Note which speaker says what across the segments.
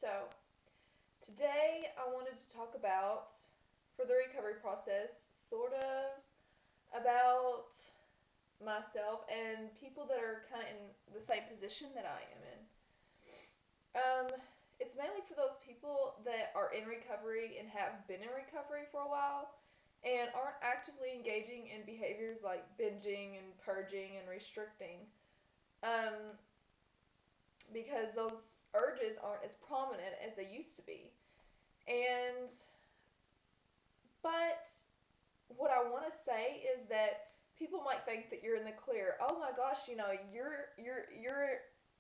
Speaker 1: So, today I wanted to talk about, for the recovery process, sort of about myself and people that are kind of in the same position that I am in. Um, it's mainly for those people that are in recovery and have been in recovery for a while and aren't actively engaging in behaviors like binging and purging and restricting. Um, because those urges aren't as prominent as they used to be. And but what I want to say is that people might think that you're in the clear. Oh my gosh, you're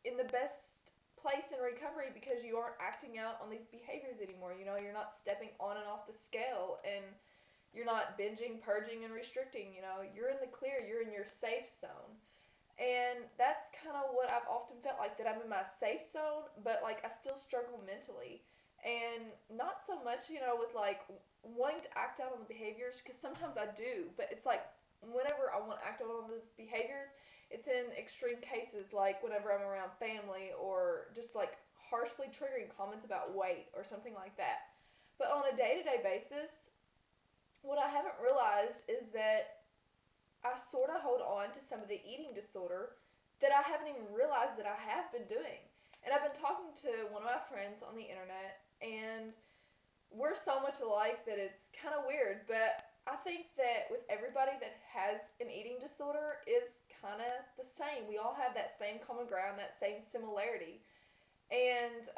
Speaker 1: in the best place in recovery because you aren't acting out on these behaviors anymore. You're not stepping on and off the scale and you're not binging, purging and restricting. You're in the clear. You're in your safe zone. And that's kind of what I've often felt like, that I'm in my safe zone, but like I still struggle mentally. And not so much, with like wanting to act out on the behaviors, because sometimes I do, but it's like whenever I want to act out on those behaviors, it's in extreme cases, like whenever I'm around family or just like harshly triggering comments about weight or something like that. But on a day to day basis, what I haven't realized is that I sort of hold on to some of the eating disorder that I haven't even realized that I have been doing. And I've been talking to one of my friends on the internet, and we're so much alike that it's kind of weird. But I think that with everybody that has an eating disorder is kind of the same. We all have that same common ground, that same similarity. And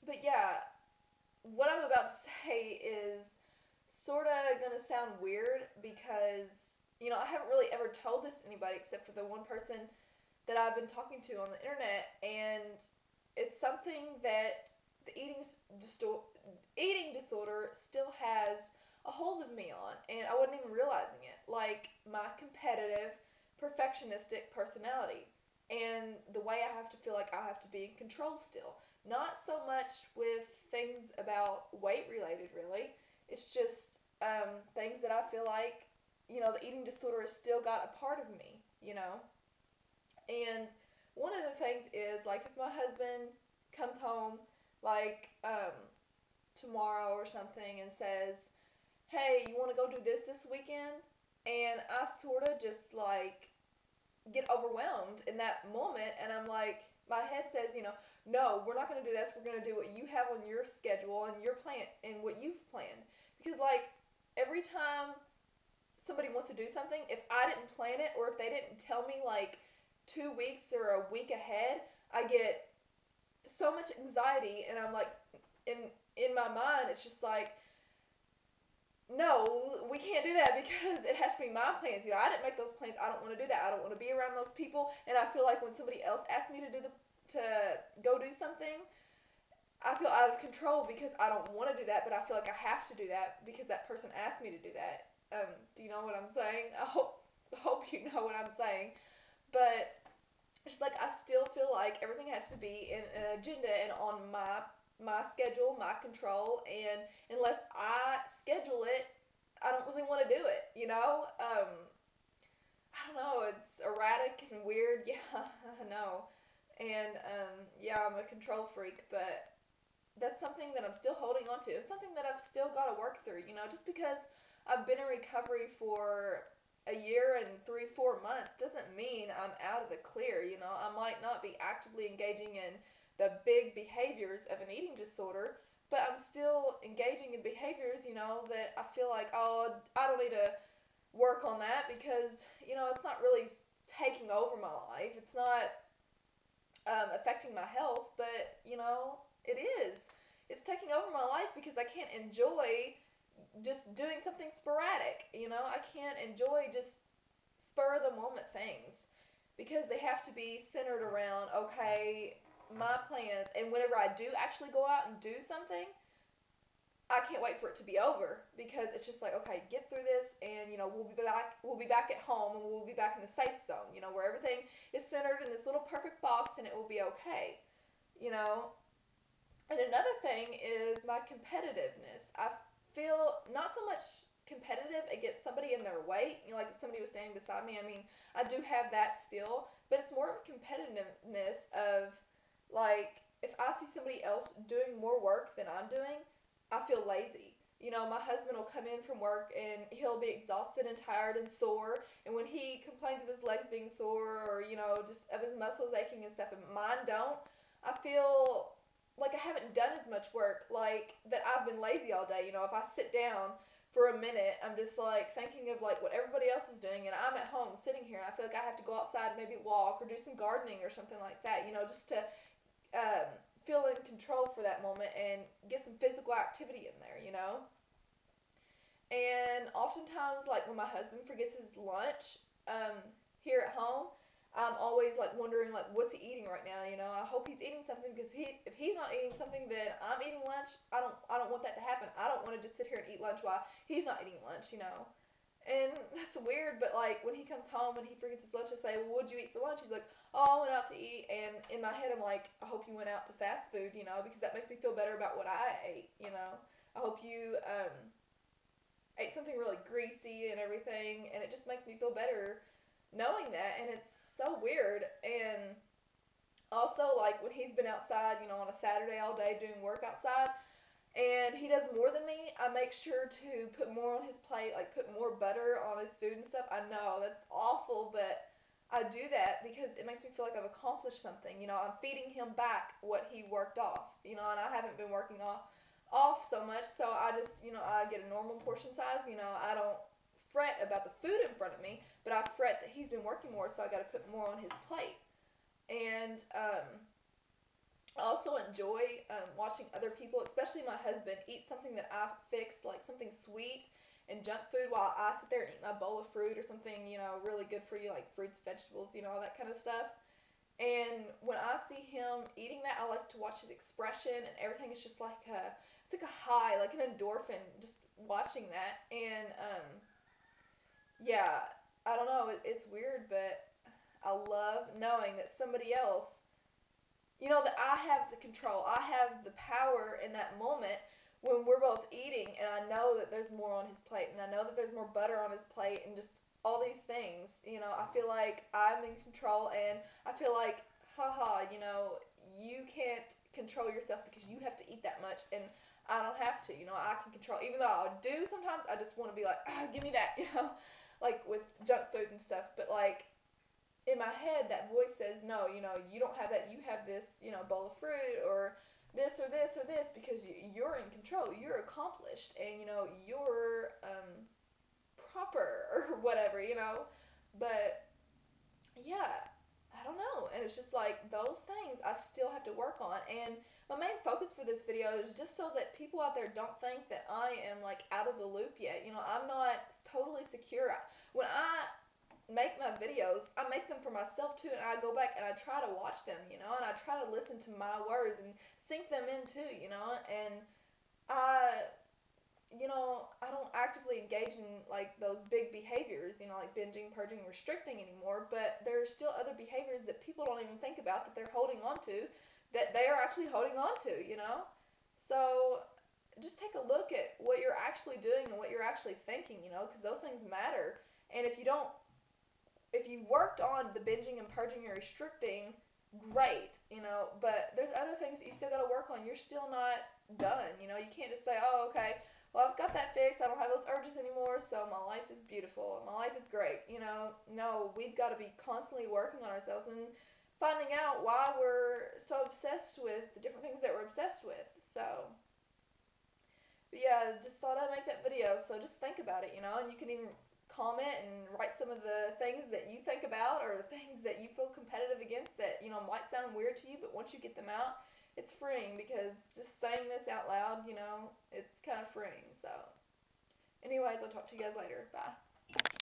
Speaker 1: but yeah, what I'm about to say is sort of going to sound weird because, I haven't really ever told this to anybody except for the one person that I've been talking to on the internet, and it's something that the eating disorder still has a hold of me on, and I wasn't even realizing it. Like my competitive, perfectionistic personality, and the way I have to feel like I have to be in control still. Not so much with things about weight related, really. It's just things that I feel like, the eating disorder has still got a part of me. And one of the things is like if my husband comes home like tomorrow or something and says, "Hey, you want to go do this weekend?" And I sort of just like get overwhelmed in that moment, and I'm like, my head says, no, we're not going to do this. We're going to do what you have on your schedule and your plan and what you've planned. Because like every time somebody wants to do something, if I didn't plan it or if they didn't tell me like 2 weeks or a week ahead, I get so much anxiety, and I'm like, in my mind, it's just like, no, we can't do that because it has to be my plans. I didn't make those plans. I don't want to do that. I don't want to be around those people. And I feel like when somebody else asks me to go do something, I feel out of control because I don't want to do that, but I feel like I have to do that because that person asked me to do that. Do you know what I'm saying? I hope you know what I'm saying. But it's like I still feel like everything has to be in an agenda and on my schedule, my control, and unless I schedule it, I don't really want to do it. I don't know, it's erratic and weird. Yeah, I know. And yeah, I'm a control freak, but that's something that I'm still holding on to. It's something that I've still got to work through. Just because I've been in recovery for a year and 3, 4 months doesn't mean I'm out of the clear. I might not be actively engaging in the big behaviors of an eating disorder, but I'm still engaging in behaviors, that I feel like, oh, I don't need to work on that because, it's not really taking over my life. It's not affecting my health, but it is. It's taking over my life because I can't enjoy just doing something sporadic. I can't enjoy just spur of the moment things because they have to be centered around, okay, my plans. And whenever I do actually go out and do something, I can't wait for it to be over because it's just like, okay, get through this, and we'll be back at home, and we'll be back in the safe zone, where everything is centered in this little perfect box, and it will be okay, you know. And another thing is my competitiveness. I feel not so much competitive against somebody in their weight, like if somebody was standing beside me. I mean, I do have that still, but it's more of a competitiveness of Like, if I see somebody else doing more work than I'm doing, I feel lazy. You know, my husband will come in from work and he'll be exhausted and tired and sore. And when he complains of his legs being sore or, you know, just of his muscles aching and stuff, and mine don't, I feel like I haven't done as much work, like that I've been lazy all day. You know, if I sit down for a minute, I'm just like thinking of like what everybody else is doing, and I'm at home sitting here, and I feel like I have to go outside and maybe walk or do some gardening or something like that. You know, just to um, feel in control for that moment and get some physical activity in there, you know? And oftentimes, like when my husband forgets his lunch here at home, I'm always like wondering like what's he eating right now. You know, I hope he's eating something because if he's not eating something, then I'm eating lunch. I don't want that to happen. I don't want to just sit here and eat lunch while he's not eating lunch. You know, and that's weird, but like when he comes home and he forgets his lunch, I say, "Well, what'd you eat for lunch?" He's like, "Oh, I went out to eat." And in my head, I'm like, "I hope you went out to fast food, you know, because that makes me feel better about what I ate, you know. I hope you ate something really greasy and everything, and it just makes me feel better knowing that." And it's so weird. And also, like when he's been outside, you know, on a Saturday all day doing work outside, and he does more than me, I make sure to put more on his plate, like put more butter on his food and stuff. I know that's awful, but I do that because it makes me feel like I've accomplished something. You know, I'm feeding him back what he worked off. You know, and I haven't been working off so much, so I just, you know, I get a normal portion size. You know, I don't fret about the food in front of me, but I fret that he's been working more, so I got to put more on his plate. And I also enjoy watching other people, especially my husband, eat something that I've fixed, like something sweet and junk food, while I sit there and eat my bowl of fruit or something, you know, really good for you, like fruits, vegetables, you know, all that kind of stuff. And when I see him eating that, I like to watch his expression, and everything is just like it's like a high, like an endorphin, just watching that. And yeah, I don't know, it's weird, but I love knowing that somebody else, you know, that I have the control. I have the power in that moment when we're both eating, and I know that there's more on his plate, and I know that there's more butter on his plate, and just all these things. You know, I feel like I'm in control, and I feel like, haha, you know, you can't control yourself because you have to eat that much, and I don't have to. You know, I can control. Even though I do sometimes, I just want to be like, give me that. You know, like with junk food and stuff. But like in my head, that voice says, no, you know, you don't have that. You have this, you know, bowl of fruit or this or this or this because you're in control. You're accomplished, and you know you're proper or whatever, you know. But yeah, I don't know. And it's just like those things I still have to work on. And my main focus for this video is just so that people out there don't think that I am like out of the loop yet. You know, I'm not totally secure. When I make my videos, I make them for myself too, and I go back and I try to watch them, you know, and I try to listen to my words and sink them in too, you know, and I, you know, I don't actively engage in like those big behaviors, you know, like binging, purging, restricting anymore, but there's still other behaviors that people don't even think about that they're holding on to, that they are actually holding on to, you know? So just take a look at what you're actually doing and what you're actually thinking, you know, because those things matter. And if you worked on the binging and purging and restricting, great, you know, but there's other things that you still got to work on. You're still not done, you know. You can't just say, oh, okay, well, I've got that fixed. I don't have those urges anymore, so my life is beautiful. My life is great, you know. No, we've got to be constantly working on ourselves and finding out why we're so obsessed with the different things that we're obsessed with. So, but yeah, just thought I'd make that video. So just think about it, you know, and you can even comment and write some of the things that you think about or the things that you feel competitive against that, you know, might sound weird to you, but once you get them out, it's freeing because just saying this out loud, you know, it's kind of freeing. So, anyways, I'll talk to you guys later. Bye.